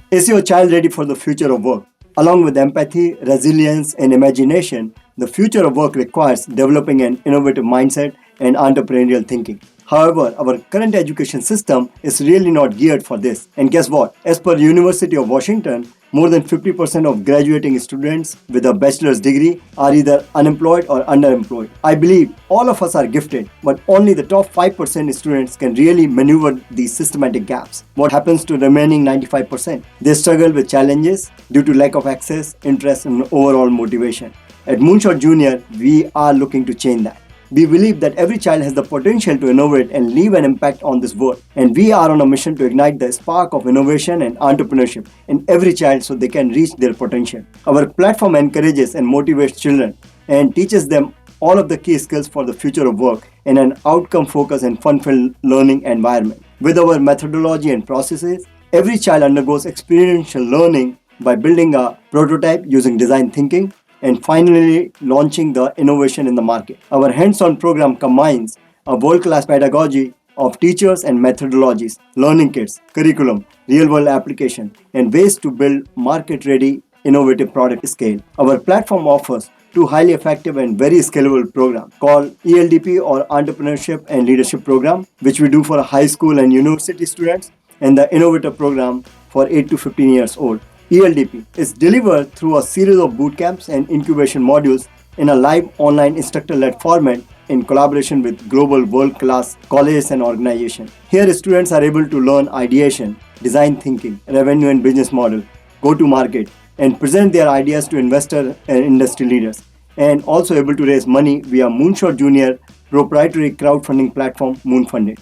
Is your child ready for the future of work? Along with empathy, resilience, and imagination, the future of work requires developing an innovative mindset and entrepreneurial thinking. However, our current education system is really not geared for this. And guess what? As per University of Washington, more than 50% of graduating students with a bachelor's degree are either unemployed or underemployed. I believe all of us are gifted, but only the top 5% students can really maneuver these systematic gaps. What happens to the remaining 95%? They struggle with challenges due to lack of access, interest, and overall motivation. At Moonshot Jr., we are looking to change that. We believe that every child has the potential to innovate and leave an impact on this world. And we are on a mission to ignite the spark of innovation and entrepreneurship in every child so they can reach their potential. Our platform encourages and motivates children and teaches them all of the key skills for the future of work in an outcome-focused and fun-filled learning environment. With our methodology and processes, every child undergoes experiential learning by building a prototype using design thinking, and finally launching the innovation in the market. Our hands-on program combines a world-class pedagogy of teachers and methodologies, learning kits, curriculum, real-world application, and ways to build market-ready, innovative product scale. Our platform offers two highly effective and very scalable programs called ELDP or Entrepreneurship and Leadership Program, which we do for high school and university students, and the Innovator Program for 8 to 15 years old. ELDP is delivered through a series of bootcamps and incubation modules in a live online instructor-led format in collaboration with global world-class colleges and organizations. Here, students are able to learn ideation, design thinking, revenue and business model, go-to-market, and present their ideas to investors and industry leaders, and also able to raise money via Moonshot Jr. proprietary crowdfunding platform Moonfunded.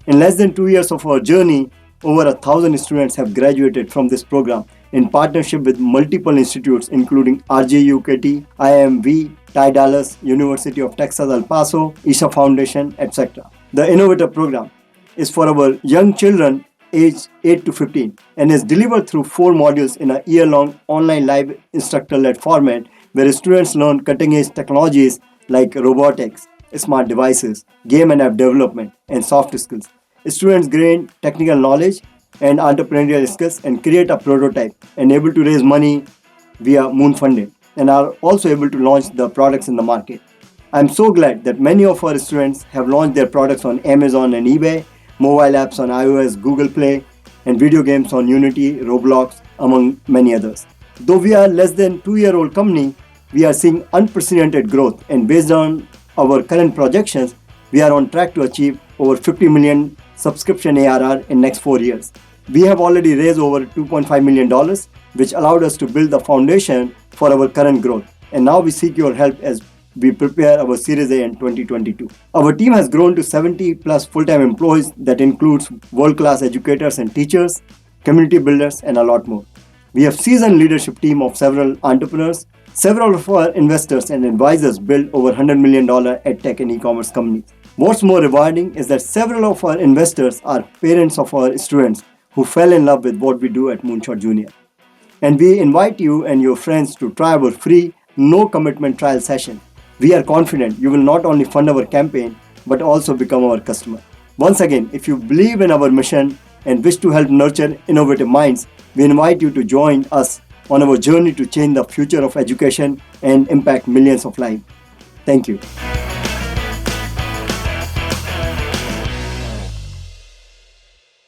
In less than 2 years of our journey, over 1,000 students have graduated from this program in partnership with multiple institutes including RJUKT, IMV, Ty Dallas, University of Texas El Paso, Isha Foundation, etc. The Innovator program is for our young children aged 8 to 15 and is delivered through 4 modules in a year-long online live instructor-led format where students learn cutting-edge technologies like robotics, smart devices, game and app development, and soft skills. Students gain technical knowledge and entrepreneurial skills and create a prototype and able to raise money via Moonfunded and are also able to launch the products in the market. I'm so glad that many of our students have launched their products on Amazon and eBay, mobile apps on iOS, Google Play, and video games on Unity, Roblox, among many others. Though we are less than 2-year-old company, we are seeing unprecedented growth, and based on our current projections, we are on track to achieve over 50 million subscription ARR in next 4 years. We have already raised over $2.5 million, which allowed us to build the foundation for our current growth. And now we seek your help as we prepare our Series A in 2022. Our team has grown to 70 plus full-time employees that includes world-class educators and teachers, community builders, and a lot more. We have seasoned leadership team of several entrepreneurs. Several of our investors and advisors built over $100 million EdTech and e-commerce companies. What's more rewarding is that several of our investors are parents of our students who fell in love with what we do at Moonshot Jr. And we invite you and your friends to try our free, no-commitment trial session. We are confident you will not only fund our campaign, but also become our customer. Once again, if you believe in our mission and wish to help nurture innovative minds, we invite you to join us on our journey to change the future of education and impact millions of lives. Thank you.